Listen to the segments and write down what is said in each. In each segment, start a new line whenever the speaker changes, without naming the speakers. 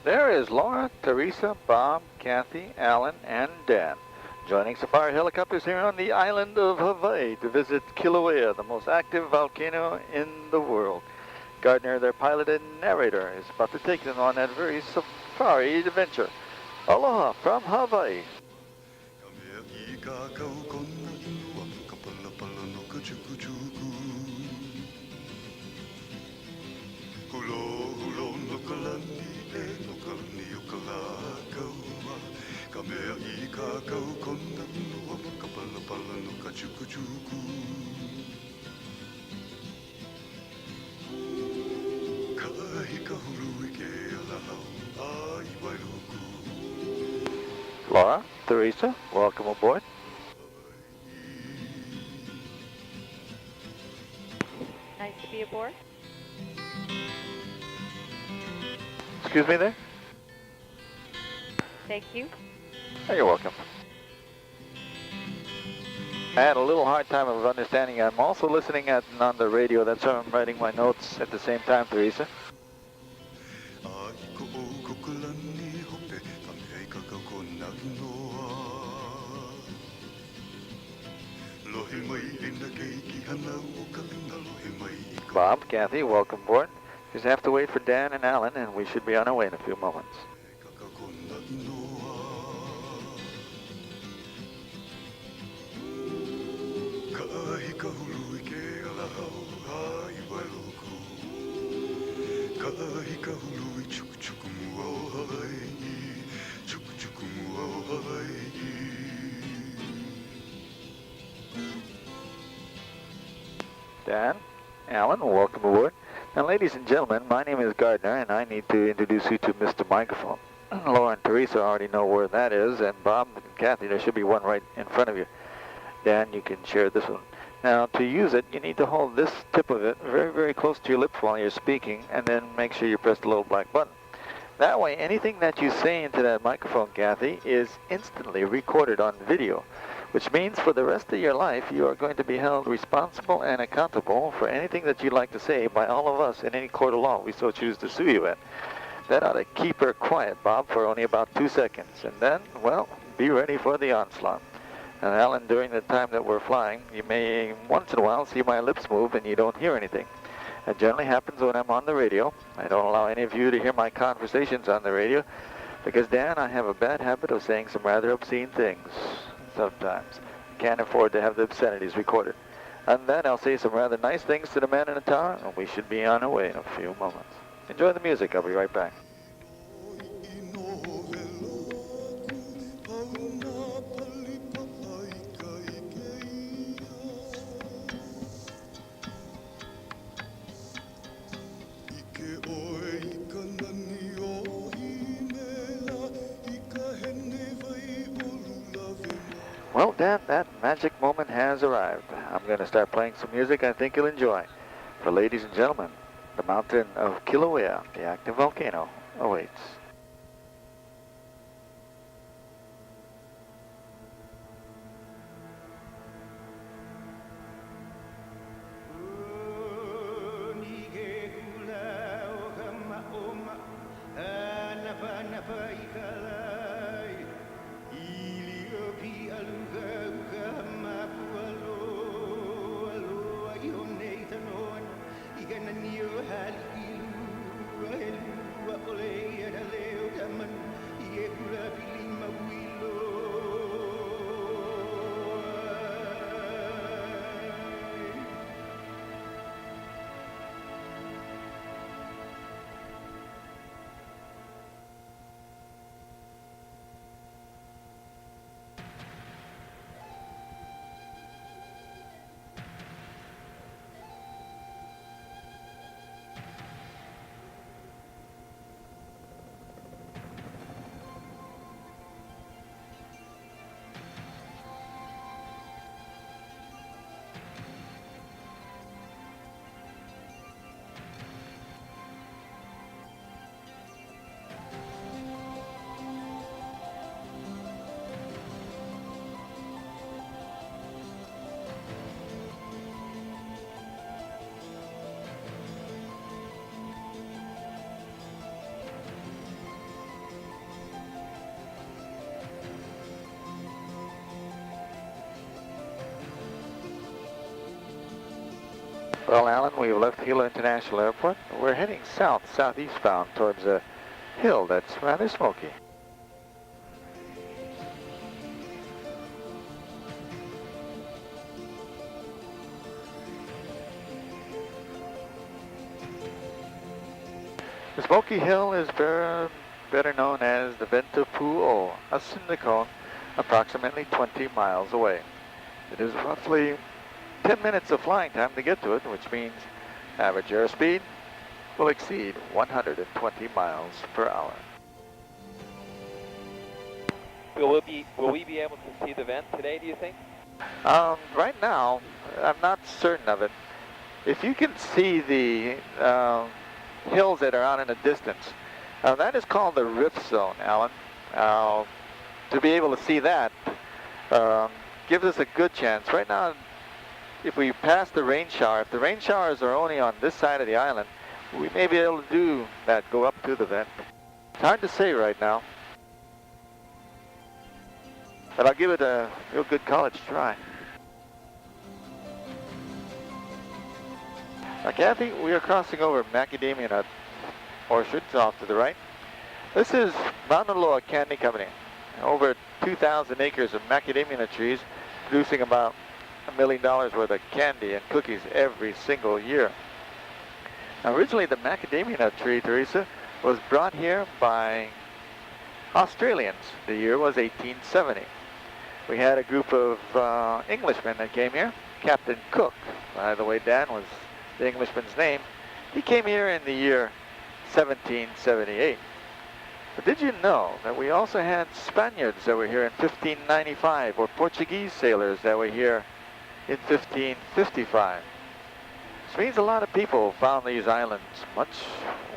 There is Laura, Teresa, Bob, Kathy, Alan, and Dan, joining Safari helicopters here on the island of Hawaii to visit Kilauea, the most active volcano in the world. Gardner, their pilot and narrator, is about to take them on that very safari adventure. Aloha from Hawaii. Laura, Teresa, welcome aboard.
Nice to be aboard.
Excuse me there?
Thank you.
Oh, you're welcome. I had a little hard time of understanding. I'm also listening on the radio. That's why I'm writing my notes at the same time, Teresa. Bob, Kathy, welcome aboard. Just have to wait for Dan and Alan, and we should be on our way in a few moments. Dan, Alan, welcome aboard. Now, ladies and gentlemen, my name is Gardner, and I need to introduce you to Mr. Microphone. Laura and Teresa already know where that is, and Bob and Kathy, there should be one right in front of you. Dan, you can share this one. Now, to use it, you need to hold this tip of it very, very close to your lips while you're speaking, and then make sure you press the little black button. That way, anything that you say into that microphone, Kathy, is instantly recorded on video, which means for the rest of your life, you are going to be held responsible and accountable for anything that you'd like to say by all of us in any court of law we so choose to sue you in. That ought to keep her quiet, Bob, for only about 2 seconds, and then, well, be ready for the onslaught. And Alan, during the time that we're flying, you may once in a while see my lips move and you don't hear anything. That generally happens when I'm on the radio. I don't allow any of you to hear my conversations on the radio because, Dan, I have a bad habit of saying some rather obscene things sometimes. Can't afford to have the obscenities recorded. And then I'll say some rather nice things to the man in the tower, and we should be on our way in a few moments. Enjoy the music. I'll be right back. Well, Dan, that magic moment has arrived. I'm going to start playing some music I think you'll enjoy. For ladies and gentlemen, the mountain of Kilauea, the active volcano, awaits. Well, Alan, we've left Hilo International Airport. We're heading southeast bound towards a hill that's rather smoky. The Smoky Hill is better known as the Vento Pu'o, a cinder cone approximately 20 miles away. It is roughly 10 minutes of flying time to get to it, which means average airspeed will exceed 120 miles per hour.
Will we be able to see the vent today, do you think?
Right now, I'm not certain of it. If you can see the hills that are out in the distance, that is called the rift zone, Alan. To be able to see that gives us a good chance. Right now, if we pass the rain shower, if the rain showers are only on this side of the island, we may be able to do that, go up to the vent. It's hard to say right now, but I'll give it a real good college try. Now, Kathy, we are crossing over macadamia nut orchards off to the right. This is Mauna Loa Candy Company. Over 2,000 acres of macadamia nut trees producing about $1 million worth of candy and cookies every single year. Now, originally the macadamia nut tree, Teresa, was brought here by Australians. The year was 1870. We had a group of Englishmen that came here. Captain Cook, by the way, Dan was the Englishman's name. He came here in the year 1778. But did you know that we also had Spaniards that were here in 1595, or Portuguese sailors that were here in 1555? Which means a lot of people found these islands much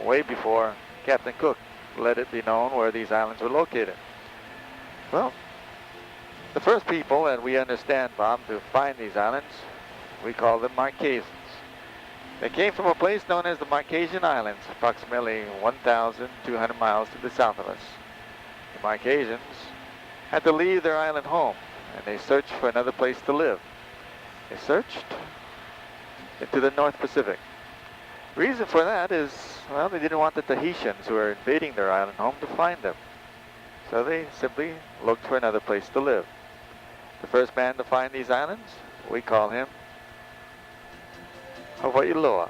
way before Captain Cook let it be known where these islands were located. Well, the first people that we understand, Bob, to find these islands, we call them Marquesans. They came from a place known as the Marquesan Islands, approximately 1,200 miles to the south of us. The Marquesans had to leave their island home, and they searched for another place to live. They searched into the North Pacific. Reason for that is, well, they didn't want the Tahitians who were invading their island home to find them. So they simply looked for another place to live. The first man to find these islands, we call him Hawaii Loa.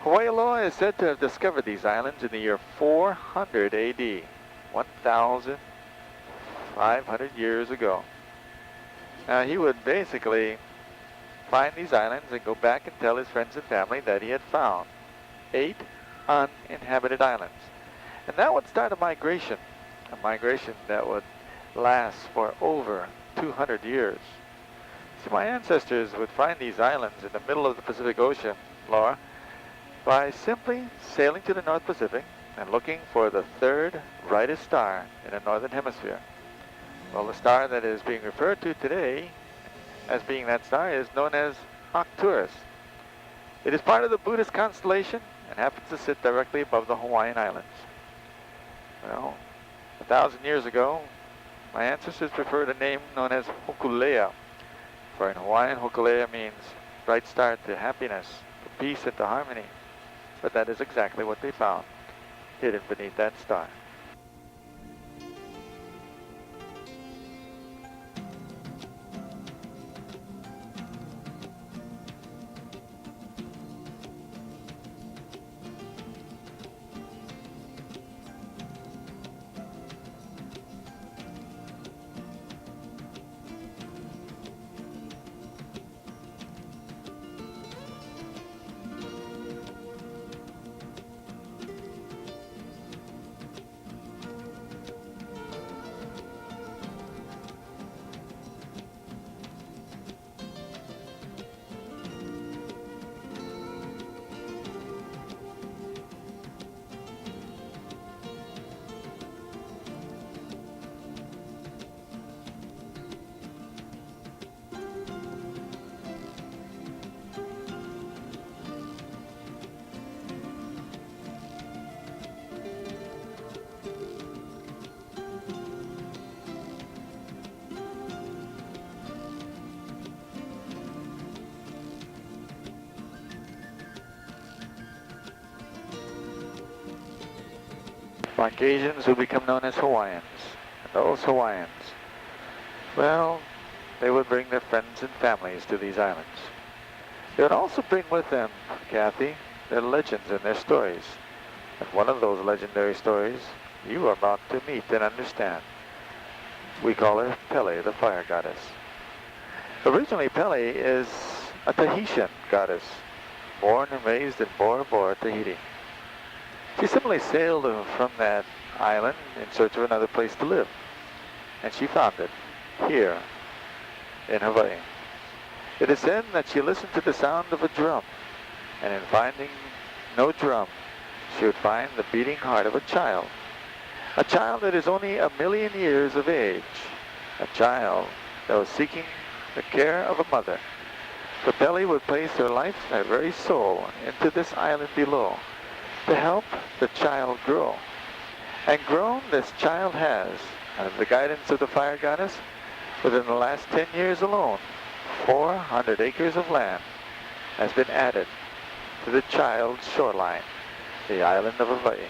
Hawaii Loa is said to have discovered these islands in the year 400 AD, 1,500 years ago. Now, he would basically find these islands and go back and tell his friends and family that he had found 8 uninhabited islands. And that would start a migration that would last for over 200 years. See, my ancestors would find these islands in the middle of the Pacific Ocean, Laura, by simply sailing to the North Pacific and looking for the third brightest star in the northern hemisphere. Well, the star that is being referred to today as being that star is known as Arcturus. It is part of the Buddhist constellation and happens to sit directly above the Hawaiian Islands. Well, 1,000 years ago, my ancestors preferred a name known as Hokulea. For in Hawaiian, Hokulea means bright star to happiness, to peace and to harmony. But that is exactly what they found, hidden beneath that star. like Asians who become known as Hawaiians. And those Hawaiians, well, they would bring their friends and families to these islands. They would also bring with them, Kathy, their legends and their stories. And one of those legendary stories you are about to meet and understand. We call her Pele, the fire goddess. Originally, Pele is a Tahitian goddess, born and raised in Bora Bora, Tahiti. She simply sailed from that island in search of another place to live, and she found it here in Hawaii. It is then that she listened to the sound of a drum, and in finding no drum, she would find the beating heart of a child that is only 1,000,000 years of age, a child that was seeking the care of a mother. So Pele would place her life, her very soul, into this island below to help the child grow. And grown this child has, under the guidance of the fire goddess, within the last 10 years alone, 400 acres of land has been added to the child's shoreline, the island of Hawaii.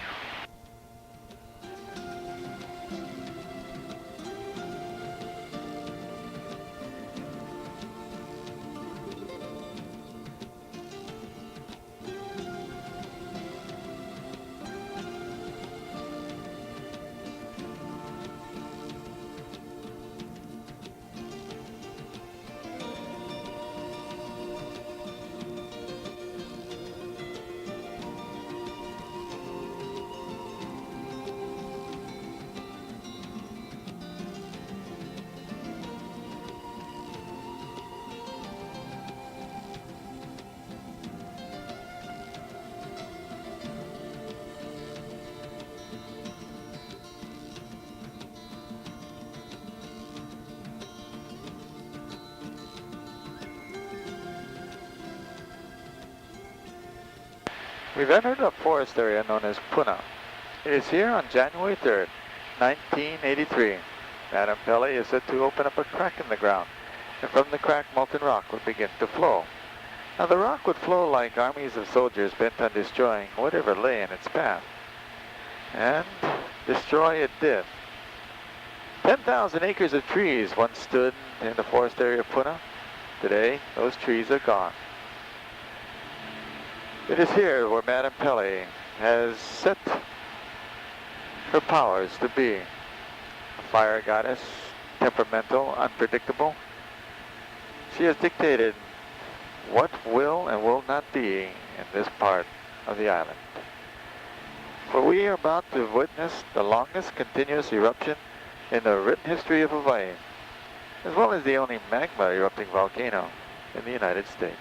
We've entered a forest area known as Puna. It is here on January 3rd, 1983. Madame Pele is said to open up a crack in the ground, and from the crack molten rock would begin to flow. Now the rock would flow like armies of soldiers bent on destroying whatever lay in its path. And destroy it did. 10,000 acres of trees once stood in the forest area of Puna. Today, those trees are gone. It is here where Madame Pele has set her powers to be. A fire goddess, temperamental, unpredictable. She has dictated what will and will not be in this part of the island. For we are about to witness the longest continuous eruption in the written history of Hawaii, as well as the only magma erupting volcano in the United States.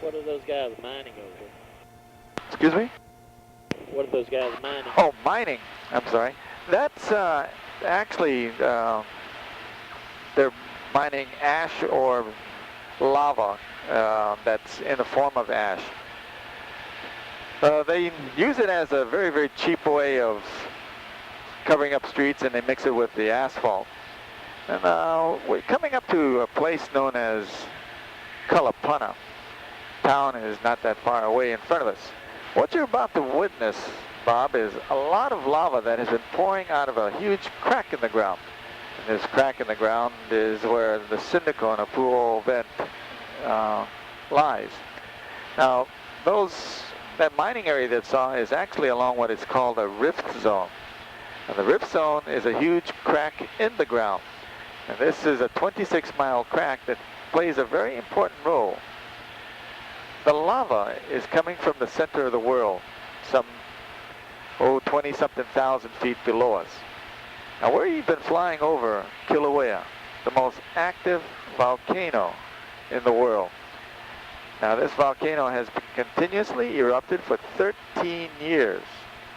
What are those guys mining over here?
Excuse me?
What are those guys mining?
Oh, mining. I'm sorry. That's actually, they're mining ash or lava that's in the form of ash. They use it as a very, very cheap way of covering up streets, and they mix it with the asphalt. And we're coming up to a place known as Kalapana. Town is not that far away in front of us. What you're about to witness, Bob, is a lot of lava that has been pouring out of a huge crack in the ground. And this crack in the ground is where the Sindicona Pu'u vent lies. Now, that mining area that saw is actually along what is called a rift zone. And the rift zone is a huge crack in the ground. And this is a 26-mile crack that plays a very important role. The lava is coming from the center of the world, some 20-something thousand feet below us. Now we've been flying over Kilauea, the most active volcano in the world. Now this volcano has been continuously erupted for 13 years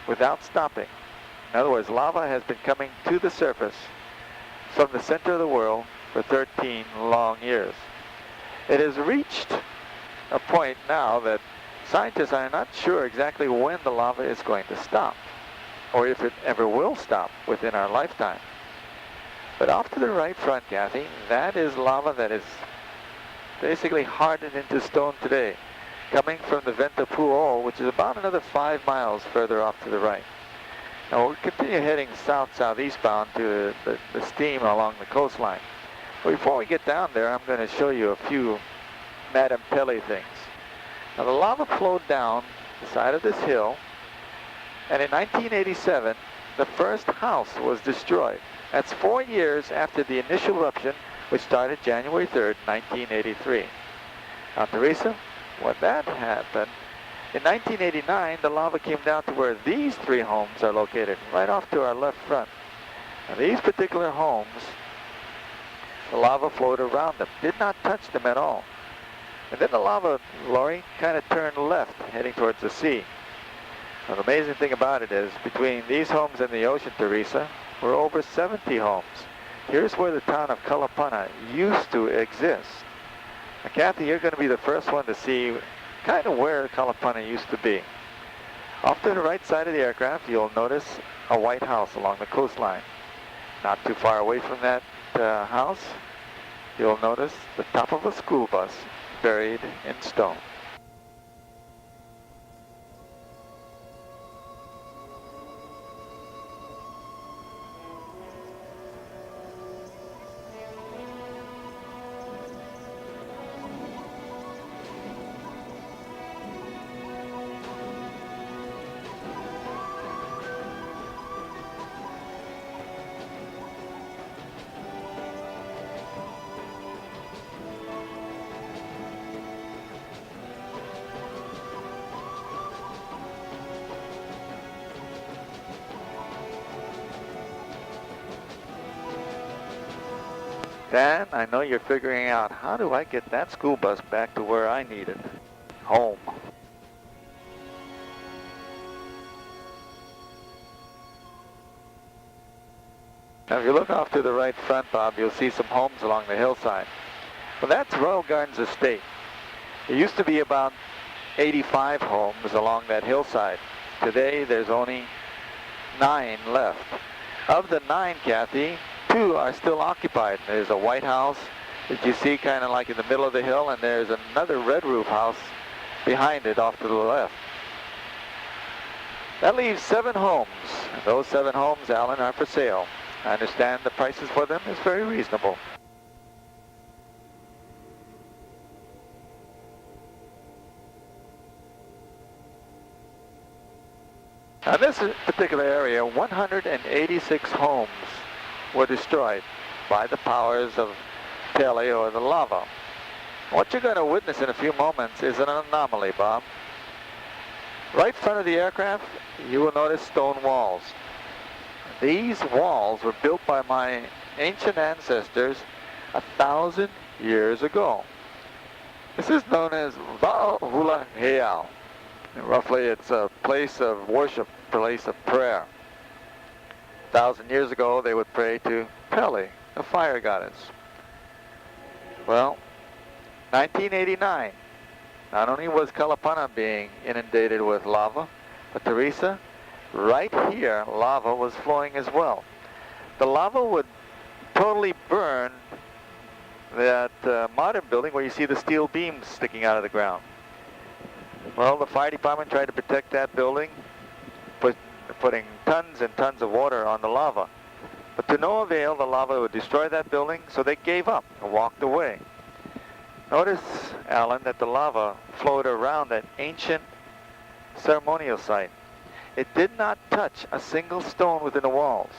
without stopping. In other words, lava has been coming to the surface from the center of the world for 13 long years. It has reached a point now that scientists are not sure exactly when the lava is going to stop, or if it ever will stop within our lifetime. But off to the right front, Kathy, that is lava that is basically hardened into stone today, coming from the Venta Pu'u, which is about another 5 miles further off to the right. Now we'll continue heading south-southeast bound to the steam along the coastline. But before we get down there, I'm going to show you a few Madame Pele things. Now the lava flowed down the side of this hill, and in 1987, the first house was destroyed. That's 4 years after the initial eruption, which started January 3rd, 1983. Now, Teresa, when that happened, in 1989, the lava came down to where these 3 homes are located, right off to our left front. Now, these particular homes, the lava flowed around them, did not touch them at all. And then the lava, Lori, kind of turned left, heading towards the sea. Now, the amazing thing about it is, between these homes and the ocean, Teresa, were over 70 homes. Here's where the town of Kalapana used to exist. Now, Kathy, you're going to be the first one to see kind of where Kalapana used to be. Off to the right side of the aircraft, you'll notice a white house along the coastline. Not too far away from that house, you'll notice the top of a school bus buried in stone. Dan, I know you're figuring out, how do I get that school bus back to where I need it? Home. Now, if you look off to the right front, Bob, you'll see some homes along the hillside. Well, that's Royal Gardens Estate. There used to be about 85 homes along that hillside. Today, there's only 9 left. Of the 9, Kathy, 2 are still occupied. There's a white house that you see kind of like in the middle of the hill, and there's another red roof house behind it off to the left. That leaves 7 homes. Those 7 homes, Alan, are for sale. I understand the prices for them is very reasonable. Now, in this particular area, 186 homes were destroyed by the powers of Pele, or the lava. What you're going to witness in a few moments is an anomaly, Bob. Right in front of the aircraft, you will notice stone walls. These walls were built by my ancient ancestors 1,000 years ago. This is known as Wa'ahula Heiau. Roughly, it's a place of worship, place of prayer. 1,000 years ago, they would pray to Pele, the fire goddess. Well, 1989, not only was Kalapana being inundated with lava, but Teresa, right here, lava was flowing as well. The lava would totally burn that modern building where you see the steel beams sticking out of the ground. Well, the fire department tried to protect that building, putting tons and tons of water on the lava. But to no avail, the lava would destroy that building, so they gave up and walked away. Notice, Alan, that the lava flowed around that ancient ceremonial site. It did not touch a single stone within the walls.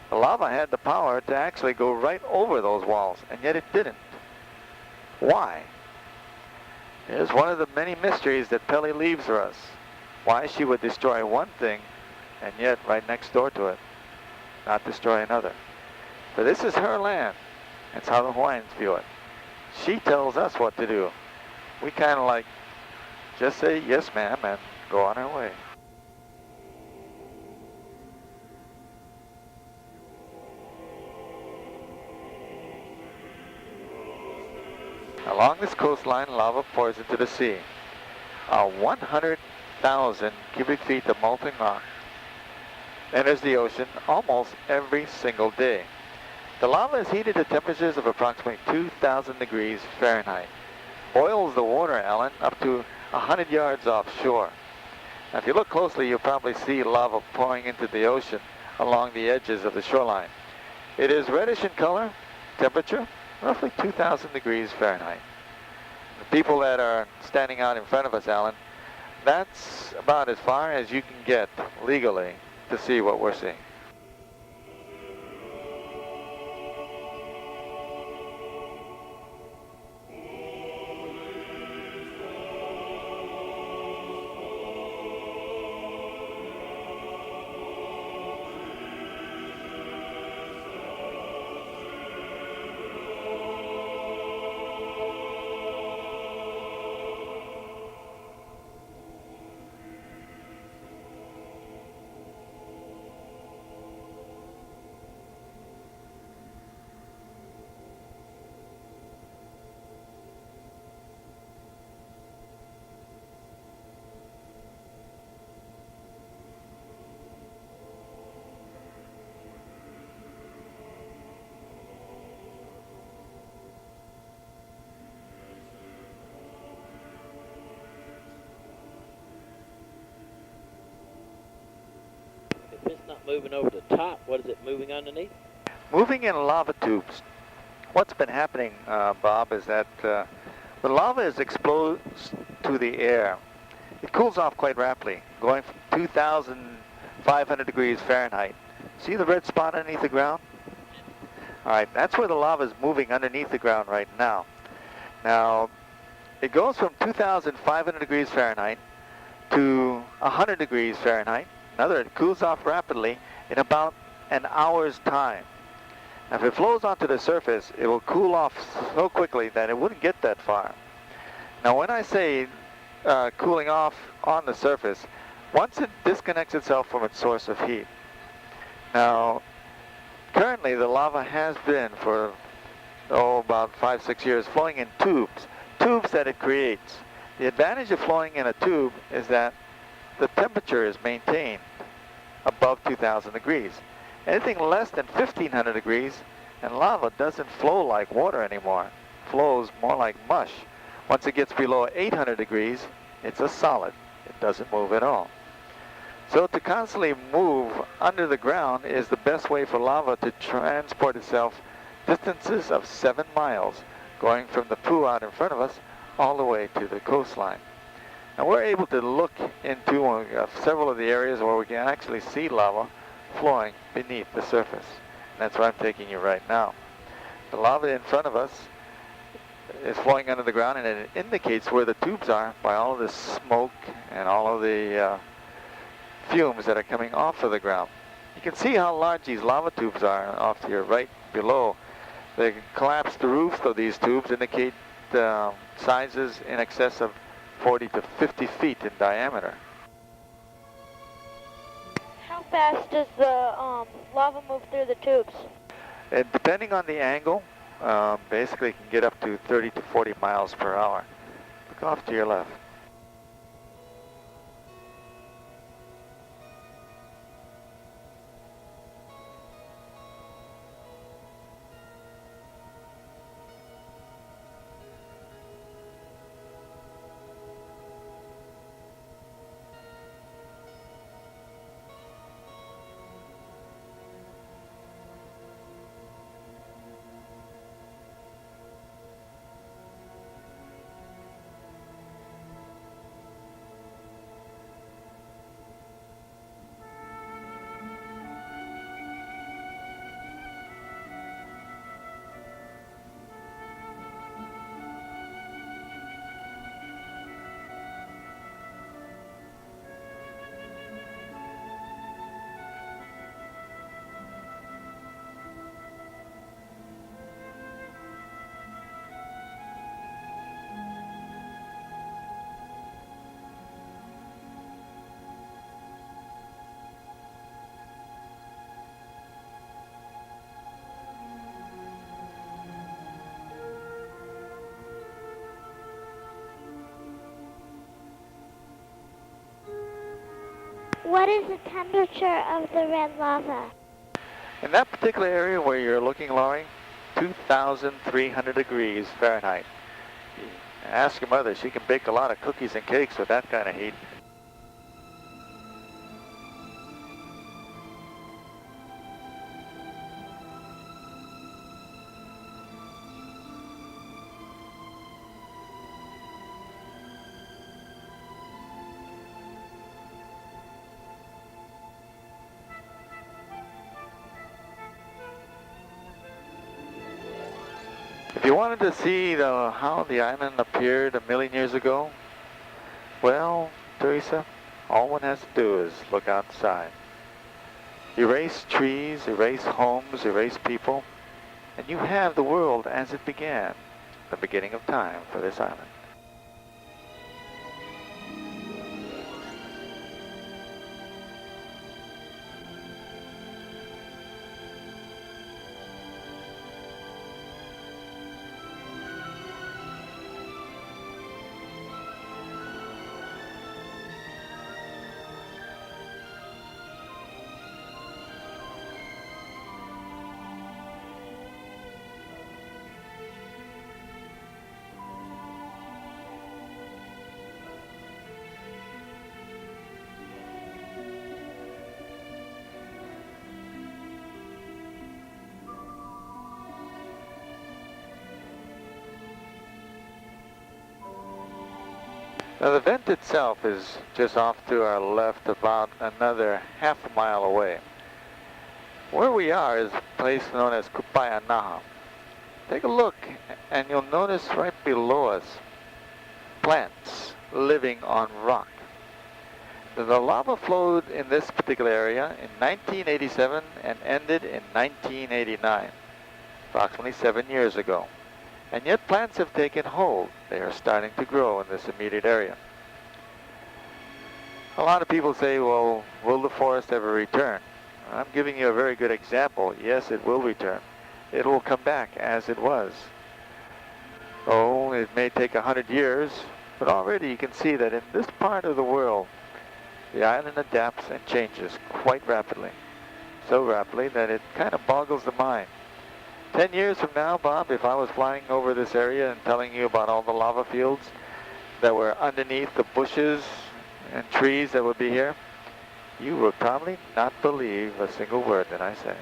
The lava had the power to actually go right over those walls, and yet it didn't. Why? Here's one of the many mysteries that Pele leaves for us. Why she would destroy one thing, and yet right next door to it, not destroy another. For this is her land. That's how the Hawaiians view it. She tells us what to do. We kind of like just say yes ma'am and go on our way. Along this coastline, lava pours into the sea. 100,000 cubic feet of molten rock enters the ocean almost every single day. The lava is heated to temperatures of approximately 2,000 degrees Fahrenheit. Boils the water, Alan, up to 100 yards offshore. Now, if you look closely, you'll probably see lava pouring into the ocean along the edges of the shoreline. It is reddish in color, temperature, roughly 2,000 degrees Fahrenheit. The people that are standing out in front of us, Alan, that's about as far as you can get legally to see what we're seeing.
If it's not moving over the top, what is it moving underneath?
Moving in lava tubes. What's been happening, Bob, is that the lava is exposed to the air. It cools off quite rapidly, going from 2,500 degrees Fahrenheit. See the red spot underneath the ground? All right, that's where the lava is moving underneath the ground right now. Now, it goes from 2,500 degrees Fahrenheit to 100 degrees Fahrenheit. In other words, it cools off rapidly in about an hour's time. Now, if it flows onto the surface, it will cool off so quickly that it wouldn't get that far. Now, when I say cooling off on the surface, once it disconnects itself from its source of heat. Now, currently the lava has been for, about 5-6 years flowing in tubes that it creates. The advantage of flowing in a tube is that the temperature is maintained above 2,000 degrees. Anything less than 1,500 degrees, and lava doesn't flow like water anymore. It flows more like mush. Once it gets below 800 degrees, it's a solid. It doesn't move at all. So to constantly move under the ground is the best way for lava to transport itself distances of 7 miles, going from the pool out in front of us all the way to the coastline. Now we're able to look into several of the areas where we can actually see lava flowing beneath the surface. And that's where I'm taking you right now. The lava in front of us is flowing under the ground, and it indicates where the tubes are by all of the smoke and all of the fumes that are coming off of the ground. You can see how large these lava tubes are off here right below. The collapsed roofs of these tubes indicate sizes in excess of 40 to 50 feet in diameter.
How fast does the lava move through the tubes?
And depending on the angle, basically it can get up to 30 to 40 miles per hour. Look off to your left.
What is the temperature of the red lava?
In that particular area where you're looking, Laurie, 2,300 degrees Fahrenheit. Ask your mother, she can bake a lot of cookies and cakes with that kind of heat. If you wanted to see how the island appeared a million years ago, well, Teresa, all one has to do is look outside. Erase trees, erase homes, erase people, and you have the world as it began, the beginning of time for this island. Now the vent itself is just off to our left, about another half a mile away. Where we are is a place known as Kupayanaha. Take a look and you'll notice right below us plants living on rock. The lava flowed in this particular area in 1987 and ended in 1989, approximately 7 years ago. And yet plants have taken hold. They are starting to grow in this immediate area. A lot of people say, well, will the forest ever return? I'm giving you a very good example. Yes, it will return. It will come back as it was. Oh, it may take 100 years, but already you can see that in this part of the world, the island adapts and changes quite rapidly. So rapidly that it kind of boggles the mind. 10 years from now, Bob, if I was flying over this area and telling you about all the lava fields that were underneath the bushes and trees that would be here, you would probably not believe a single word that I say.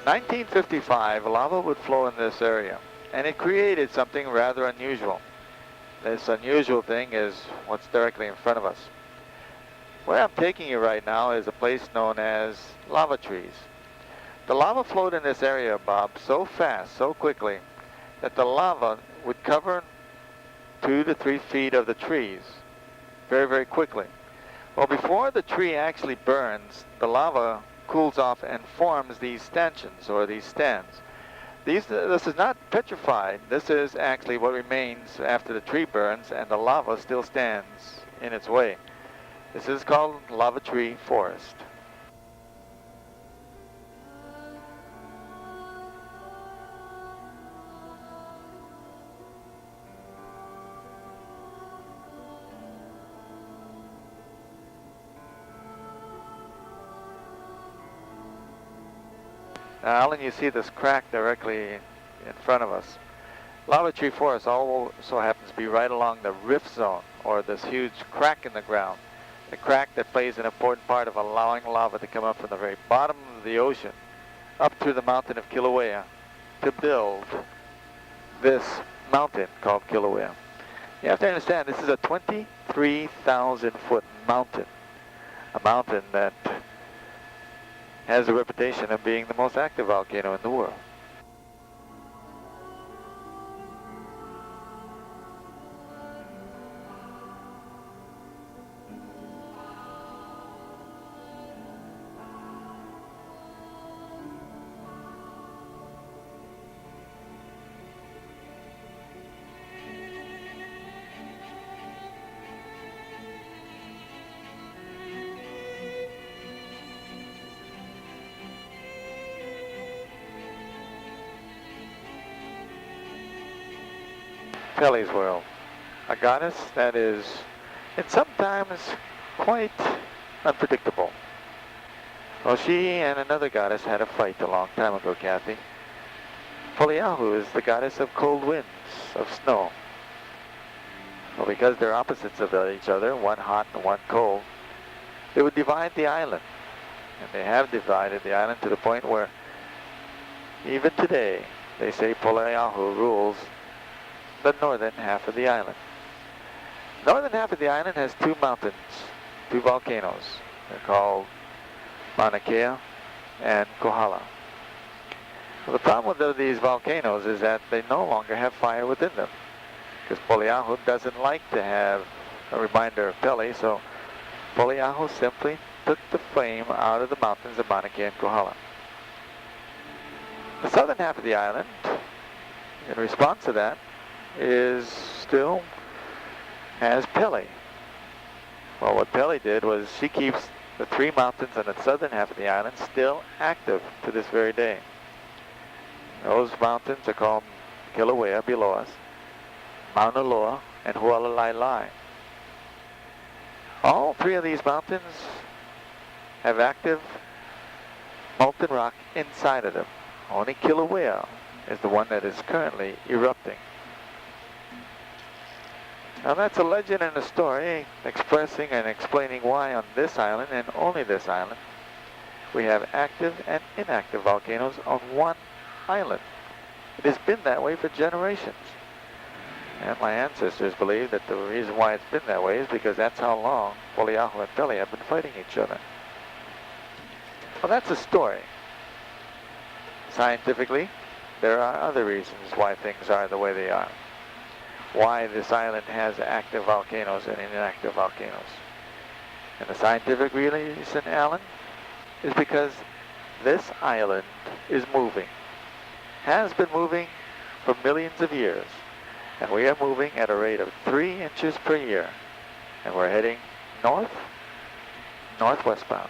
In 1955, lava would flow in this area, and it created something rather unusual. This unusual thing is what's directly in front of us. Where I'm taking you right now is a place known as lava trees. The lava flowed in this area, Bob, so fast, so quickly, that the lava would cover 2 to 3 feet of the trees very, very quickly. Well, before the tree actually burns, the lava cools off and forms these stanchions, or these stands. This is not petrified. This is actually what remains after the tree burns and the lava still stands in its way. This is called Lava Tree Forest. Now, Alan, you see this crack directly in front of us. Lava Tree Forest also happens to be right along the rift zone, or this huge crack in the ground. The crack that plays an important part of allowing lava to come up from the very bottom of the ocean up through the mountain of Kilauea to build this mountain called Kilauea. You have to understand, this is a 23,000-foot mountain, a mountain that has a reputation of being the most active volcano in the world. Pele's world, a goddess that is, and sometimes quite unpredictable. Well, she and another goddess had a fight a long time ago, Kathy. Poliahu is the goddess of cold winds, of snow. Well, because they're opposites of each other, one hot and one cold, they would divide the island. And they have divided the island to the point where even today they say Poliahu rules the northern half of the island. The northern half of the island has two mountains, two volcanoes. They're called Mauna Kea and Kohala. Well, the problem with these volcanoes is that they no longer have fire within them, because Poliahu doesn't like to have a reminder of Pele, so Poliahu simply took the flame out of the mountains of Mauna Kea and Kohala. The southern half of the island, in response to that, still has Pele. Well, what Pele did was she keeps the three mountains on the southern half of the island still active to this very day. Those mountains are called Kilauea below us, Mauna Loa, and Hualalai. All three of these mountains have active molten rock inside of them. Only Kilauea is the one that is currently erupting. Now that's a legend and a story expressing and explaining why on this island, and only this island, we have active and inactive volcanoes on one island. It has been that way for generations. And my ancestors believe that the reason why it's been that way is because that's how long Poliahu and Pele have been fighting each other. Well, that's a story. Scientifically, there are other reasons why things are the way they are. Why this island has active volcanoes and inactive volcanoes. And the scientific reason, Alan, is because this island is moving. Has been moving for millions of years. And we are moving at a rate of 3 inches per year. And we're heading northwestbound.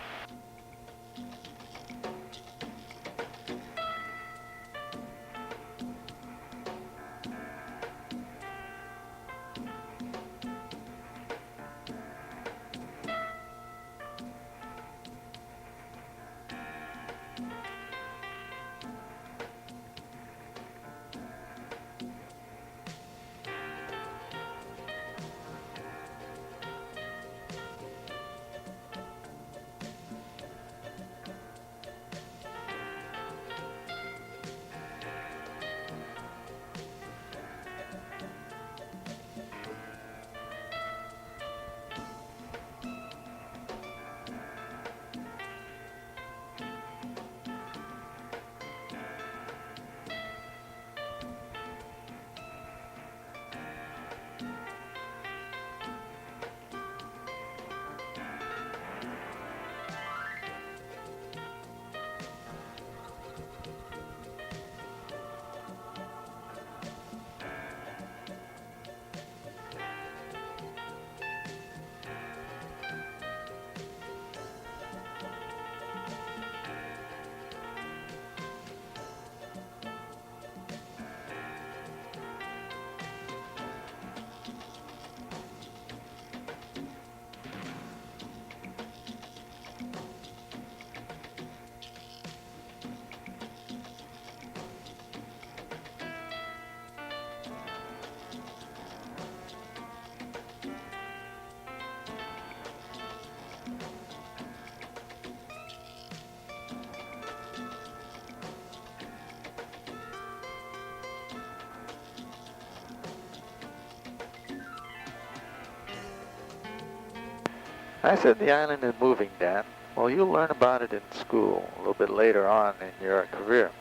I said the island is moving, Dan. Well, you'll learn about it in school a little bit later on in your career.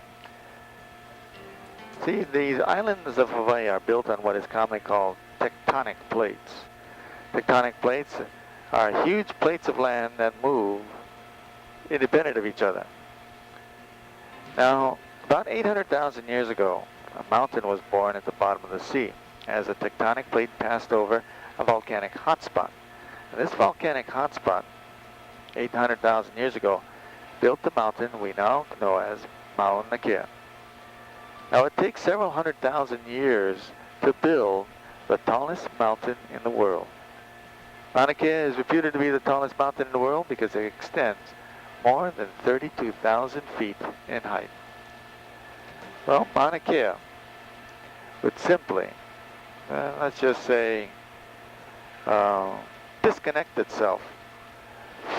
See, these islands of Hawaii are built on what is commonly called tectonic plates. Tectonic plates are huge plates of land that move independent of each other. Now, about 800,000 years ago, a mountain was born at the bottom of the sea as a tectonic plate passed over a volcanic hotspot. And this volcanic hotspot, 800,000 years ago, built the mountain we now know as Mauna Kea. Now, it takes several 100,000 years to build the tallest mountain in the world. Mauna Kea is reputed to be the tallest mountain in the world because it extends more than 32,000 feet in height. Well, Mauna Kea would simply, let's just say, disconnect itself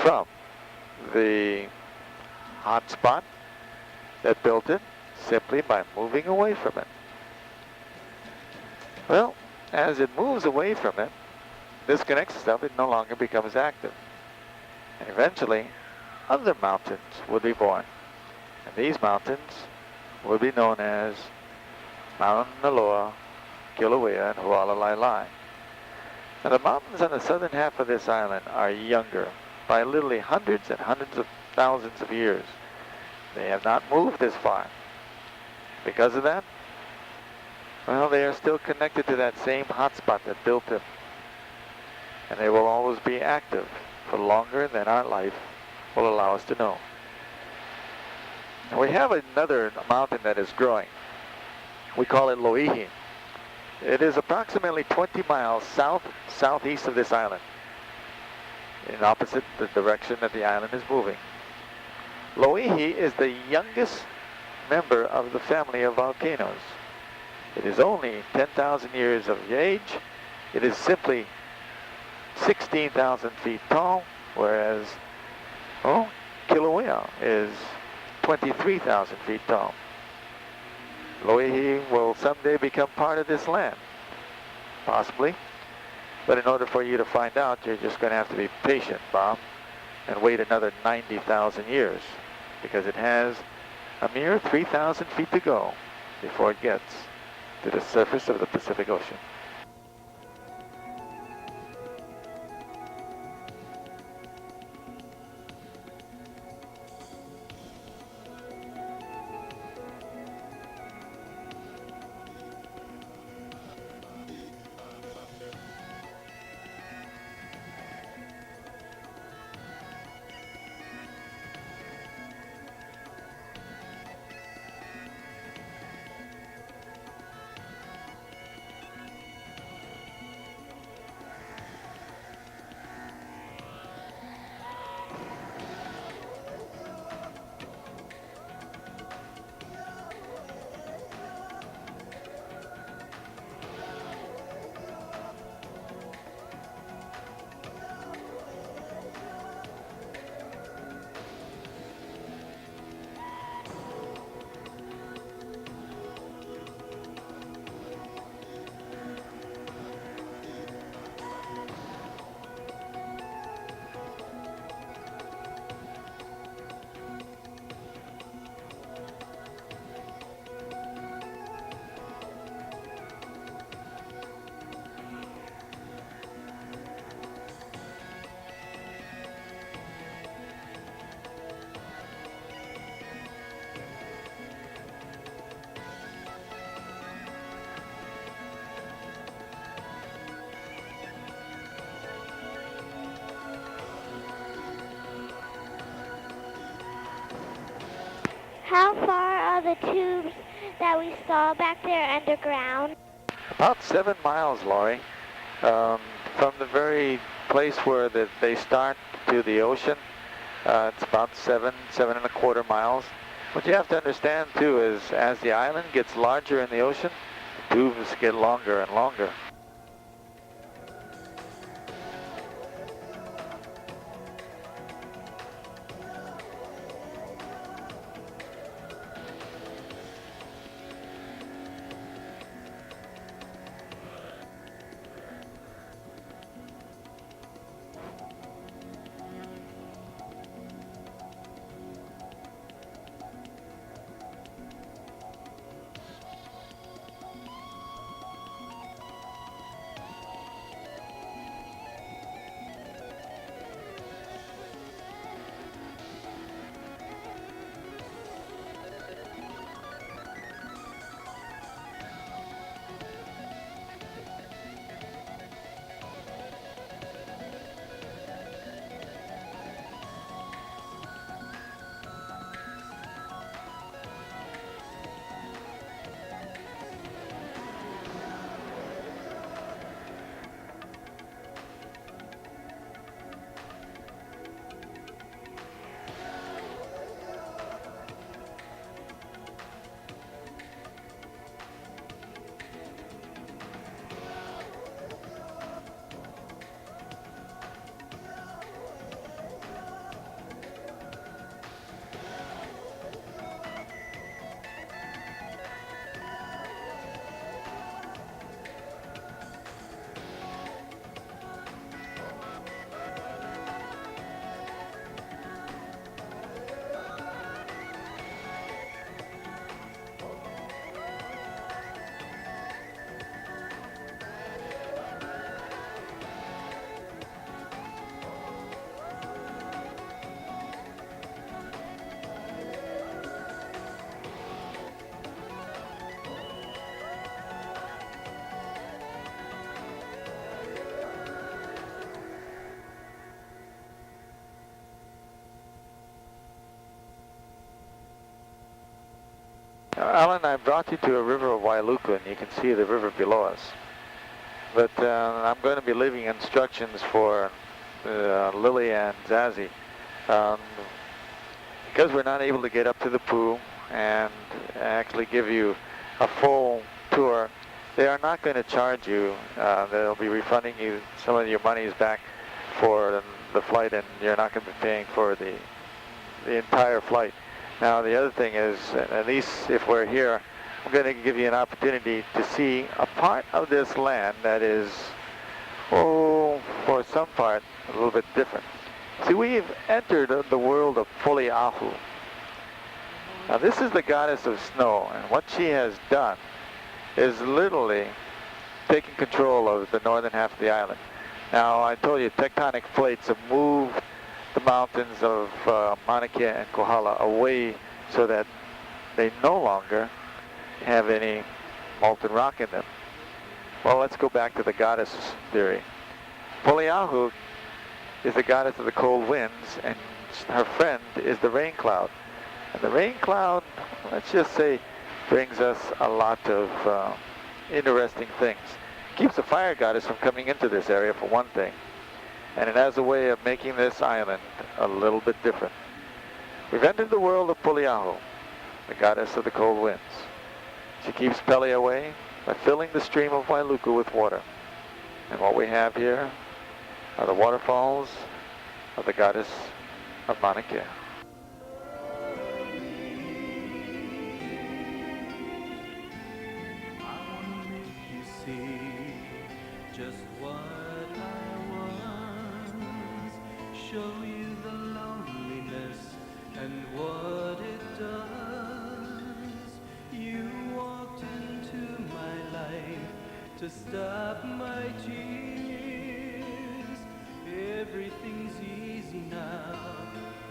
from the hot spot that built it simply by moving away from it. Well, as it moves away from it, disconnects itself, it no longer becomes active. And eventually, other mountains would be born. And these mountains would be known as Mauna Loa, Kilauea, and Hualalai. Now, the mountains on the southern half of this island are younger by literally hundreds and hundreds of thousands of years. They have not moved this far. Because of that, well, they are still connected to that same hotspot that built them. And they will always be active for longer than our life will allow us to know. And we have another mountain that is growing. We call it Loihi. It is approximately 20 miles southeast of this island, in opposite the direction that the island is moving. Loihi is the youngest member of the family of volcanoes. It is only 10,000 years of age. It is simply 16,000 feet tall, whereas, Kilauea is 23,000 feet tall. Loihi will someday become part of this land, possibly. But in order for you to find out, you're just going to have to be patient, Bob, and wait another 90,000 years, because it has a mere 3,000 feet to go before it gets to the surface of the Pacific Ocean.
How far are the tubes that we saw back there underground?
About 7 miles, Laurie, from the very place where they start to the ocean. It's about 7.25 miles. What you have to understand, too, is as the island gets larger in the ocean, the tubes get longer and longer. Alan, I brought you to a river of Wailuku, and you can see the river below us. But I'm going to be leaving instructions for Lily and Zazie. Because we're not able to get up to the pool and actually give you a full tour, they are not going to charge you. They'll be refunding you some of your monies back for the flight, and you're not going to be paying for the entire flight. Now, the other thing is, at least if we're here, I'm going to give you an opportunity to see a part of this land that is, for some part, a little bit different. See, we've entered the world of Poliahu. Now, this is the goddess of snow, and what she has done is literally taking control of the northern half of the island. Now, I told you, tectonic plates have moved the mountains of Mauna Kea and Kohala away so that they no longer have any molten rock in them. Well, let's go back to the goddess theory. Poliahu is the goddess of the cold winds, and her friend is the rain cloud. And the rain cloud, let's just say, brings us a lot of interesting things. Keeps the fire goddess from coming into this area, for one thing. And it has a way of making this island a little bit different. We've entered the world of Poliahu, the goddess of the cold winds. She keeps Pele away by filling the stream of Wailuku with water. And what we have here are the waterfalls of the goddess of Mauna Kea.
Just what I was, show you the loneliness and what it does. You walked into my life to stop my tears. Everything's easy now,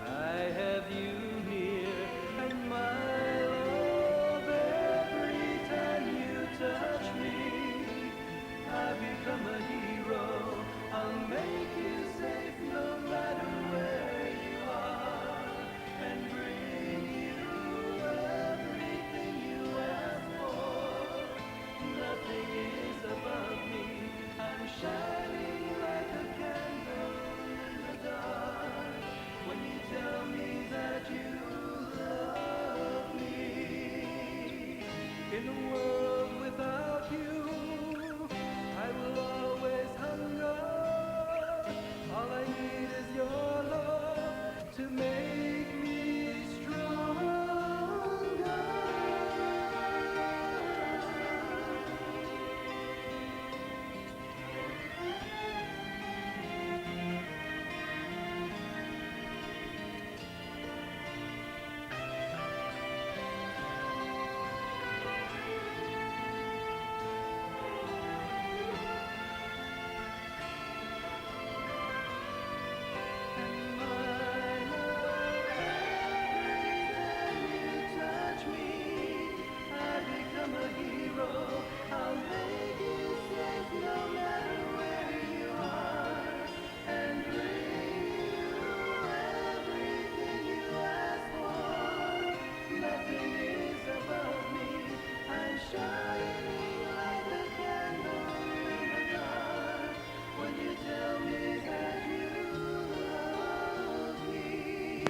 I have you near, and my love, every time you touch me, I become a hero. I'll make you safe no matter where you are, and bring you everything you ask for. Nothing is above me. I'm shining like a candle in the dark when you tell me that you love me. In a world without you, I will always hunger. All I need is your love to make me stronger.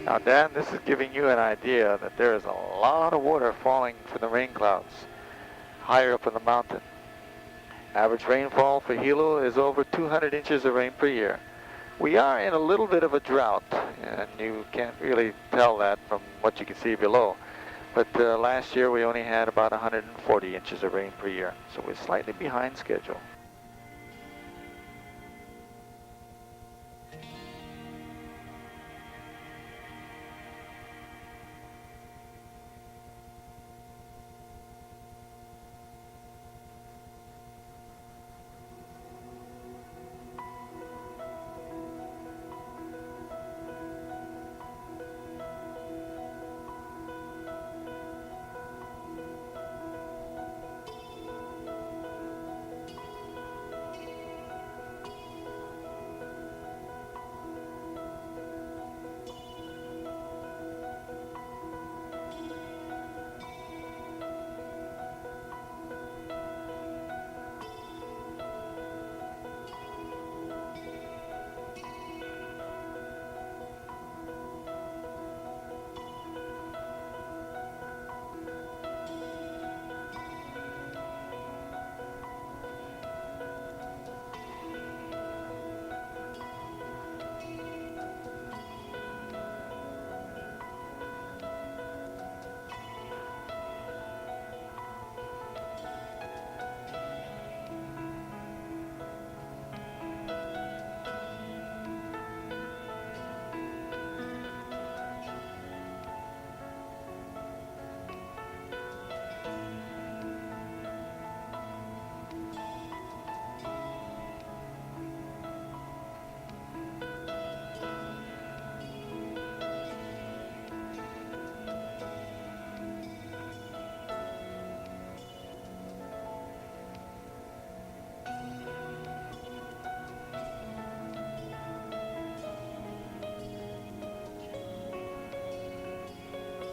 Now, Dan, this is giving you an idea that there is a lot of water falling from the rain clouds higher up in the mountain. Average rainfall for Hilo is over 200 inches of rain per year. We are in a little bit of a drought, and you can't really tell that from what you can see below. But last year we only had about 140 inches of rain per year, so we're slightly behind schedule.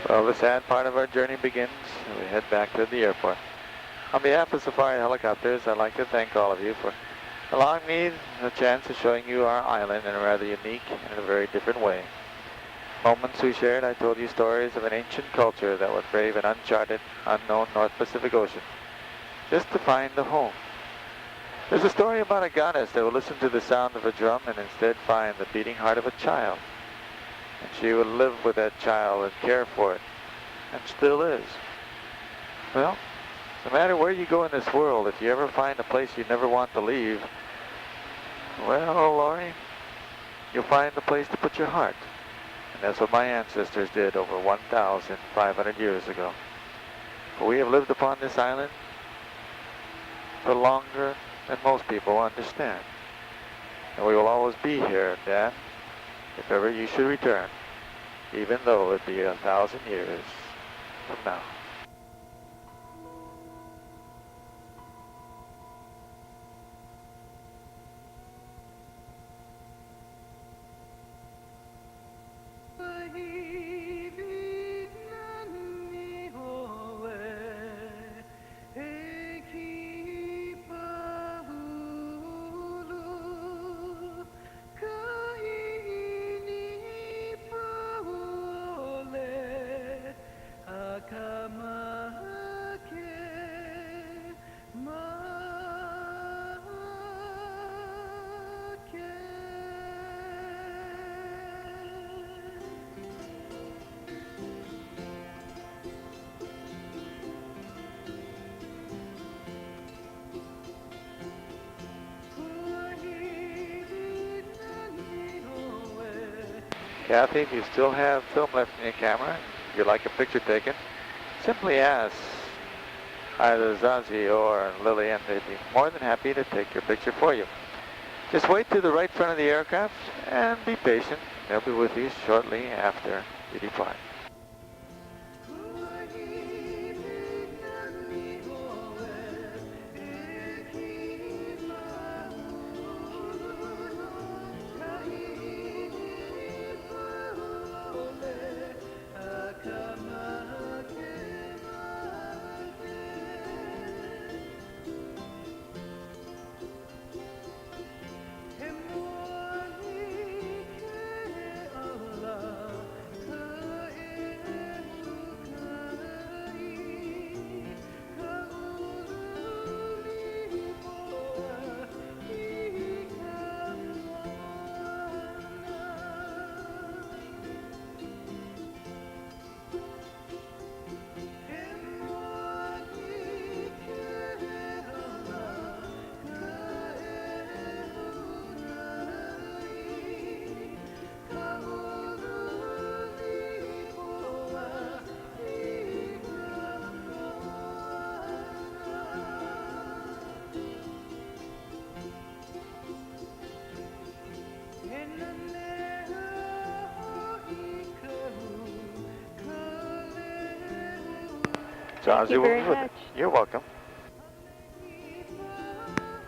Well, the sad part of our journey begins. We head back to the airport. On behalf of Safari Helicopters, I'd like to thank all of you for allowing me the chance of showing you our island in a rather unique and in a very different way. Moments we shared, I told you stories of an ancient culture that would brave an uncharted, unknown North Pacific Ocean just to find a home. There's a story about a goddess that would listen to the sound of a drum and instead find the beating heart of a child. And she would live with that child and care for it, and still is. Well, no matter where you go in this world, if you ever find a place you never want to leave, well, Laurie, you'll find a place to put your heart. And that's what my ancestors did over 1,500 years ago. For we have lived upon this island for longer than most people understand. And we will always be here, Dan, if ever you should return, even though it be 1,000 years from now. Kathy, if you still have film left in your camera, if you'd like a picture taken, simply ask either Zazie or Lily, and they'd be more than happy to take your picture for you. Just wait to the right front of the aircraft and be patient. They'll be with you shortly after you depart.
Thank you very much.
You're welcome.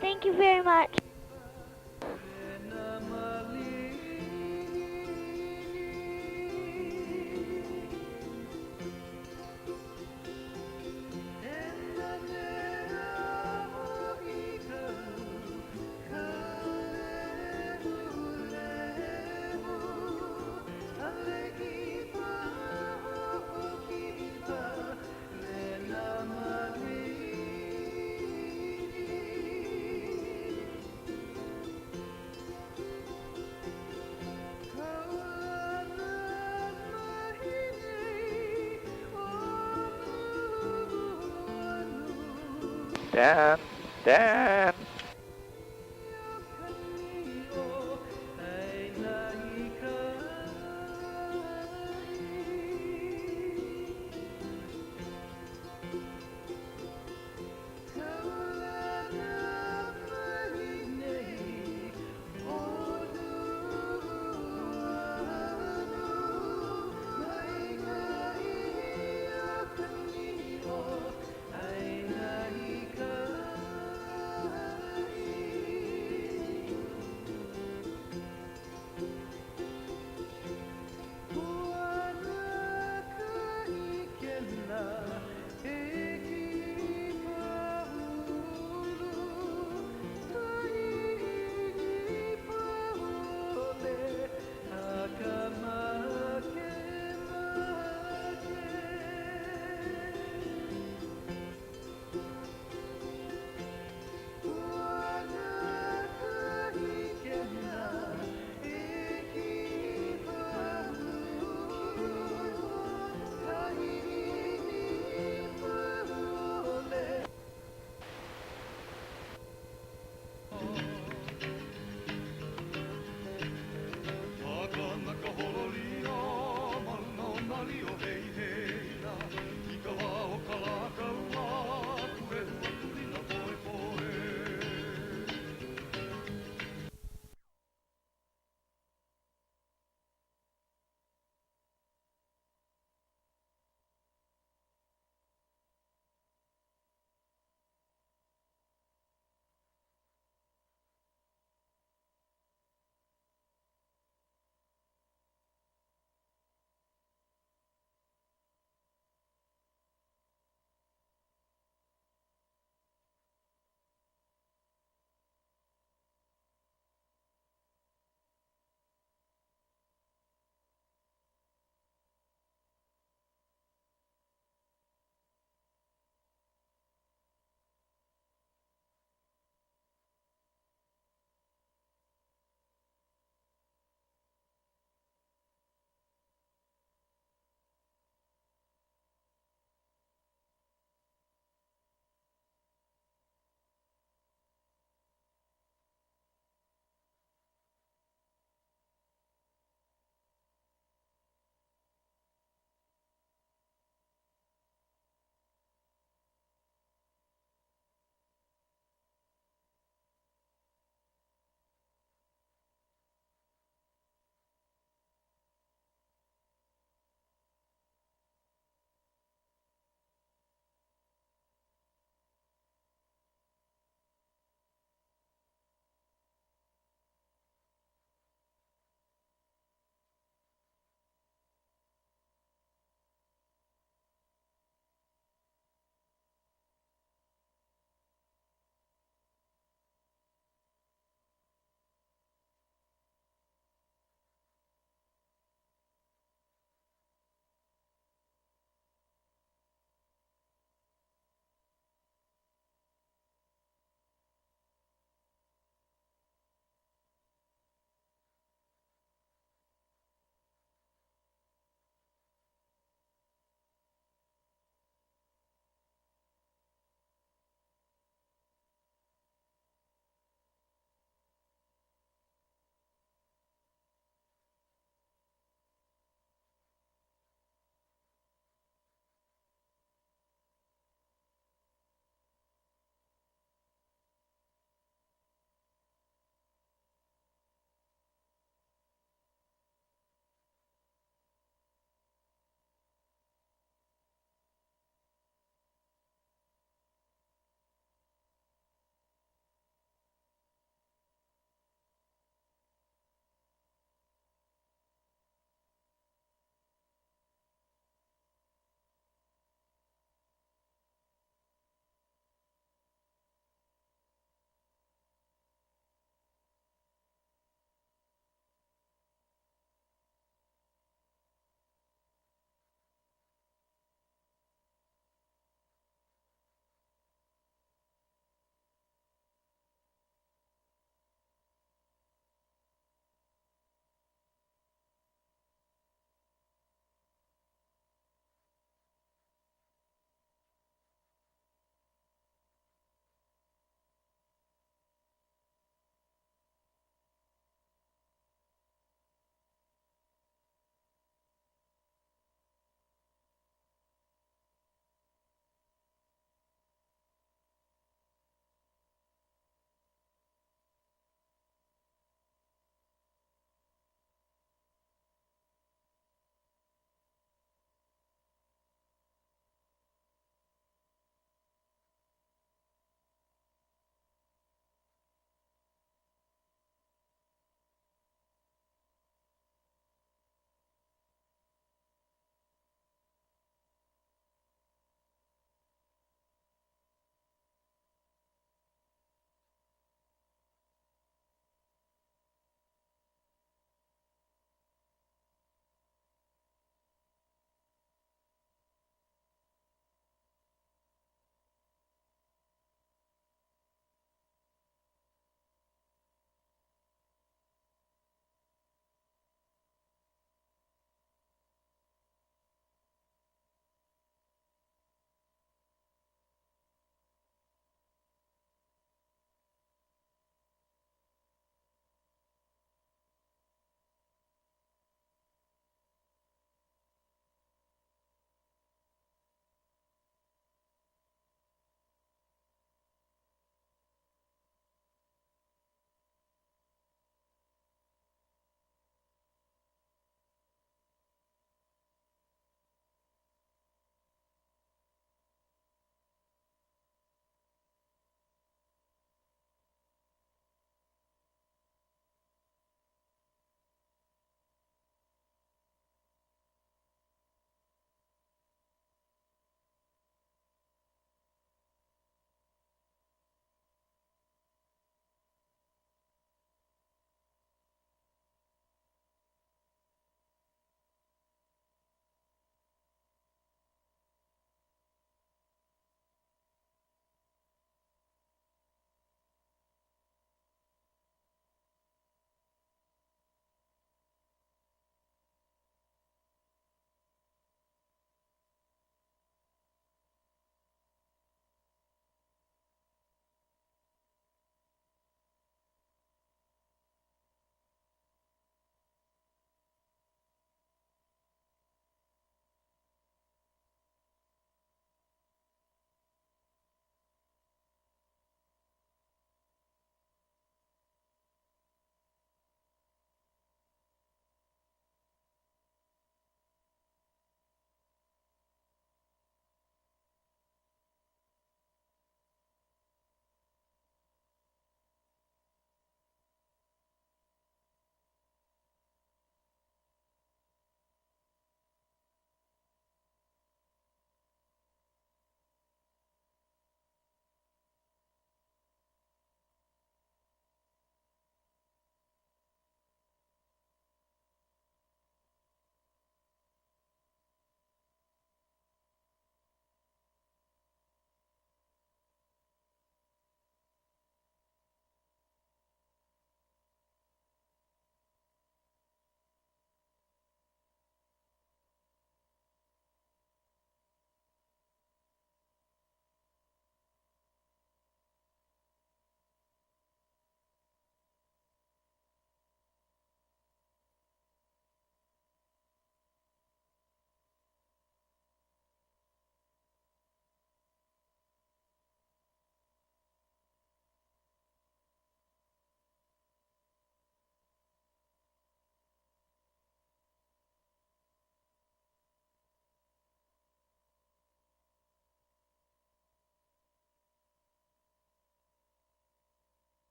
Thank you very much.
Dan, Dan.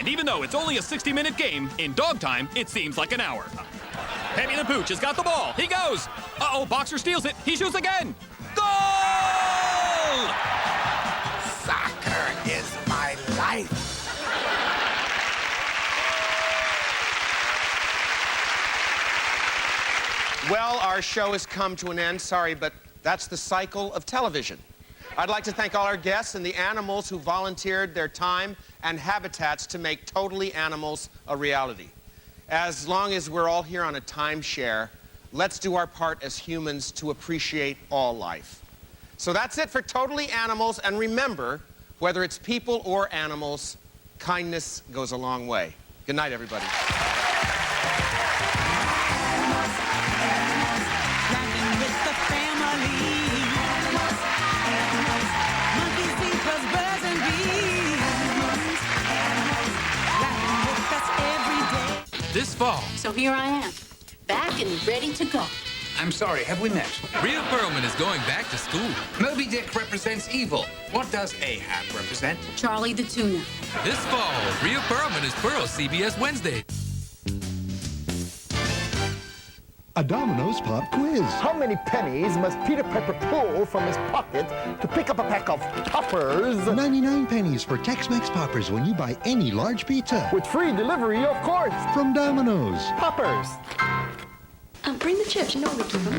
And even though it's only a 60-minute game, in dog time, it seems like an hour. Penny the Pooch has got the ball. He goes. Uh-oh, Boxer steals it. He shoots again. Goal!
Soccer is my life.
Well, our show has come to an end. Sorry, but that's the cycle of television. I'd like to thank all our guests and the animals who volunteered their time and habitats to make Totally Animals a reality. As long as we're all here on a timeshare, let's do our part as humans to appreciate all life. So that's it for Totally Animals, and remember, whether it's people or animals, kindness goes a long way. Good night, everybody.
This fall.
So here I am, back and ready to go.
I'm sorry, have we met? Rhea Perlman is going back to school. Moby Dick represents evil. What does Ahab represent?
Charlie the Tuna.
This fall, Rhea Perlman is Pearl CBS Wednesday.
A Domino's Pop Quiz.
How many pennies must Peter Piper pull from his pocket to pick up a pack of toppers?
99 pennies for Tex-Mex poppers when you buy any large pizza.
With free delivery, of course.
From Domino's.
Poppers.
Bring the chips, you know we keep them.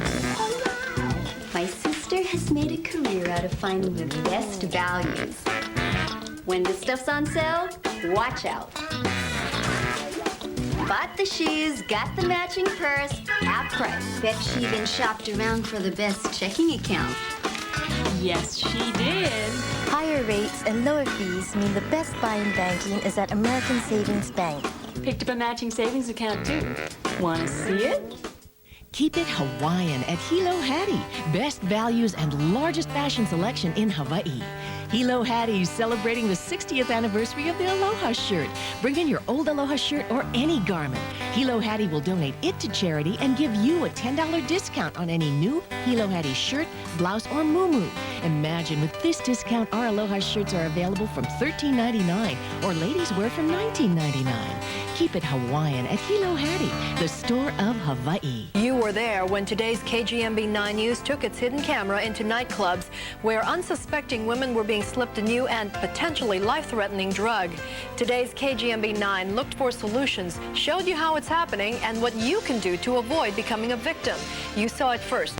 My sister has made a career out of finding the best values. When the stuff's on sale, watch out. Bought the shoes, got the matching purse, half price. Bet she even shopped around for the best checking account.
Yes, she did.
Higher rates and lower fees mean the best buy in banking is at American Savings Bank.
Picked up a matching savings account, too. Want to see it?
Keep it Hawaiian at Hilo Hattie. Best values and largest fashion selection in Hawaii. Hilo Hattie's celebrating the 60th anniversary of the Aloha shirt. Bring in your old Aloha shirt or any garment. Hilo Hattie will donate it to charity and give you a $10 discount on any new Hilo Hattie shirt, blouse, or muumuu. Imagine with this discount, our Aloha shirts are available from $13.99 or ladies wear from $19.99. Keep it Hawaiian at Hilo Hattie, the store of Hawaii.
You were there when today's KGMB 9 News took its hidden camera into nightclubs where unsuspecting women were being slipped a new and potentially life-threatening drug. Today's KGMB 9 looked for solutions, showed you how it's happening, and what you can do to avoid becoming a victim. You saw it first.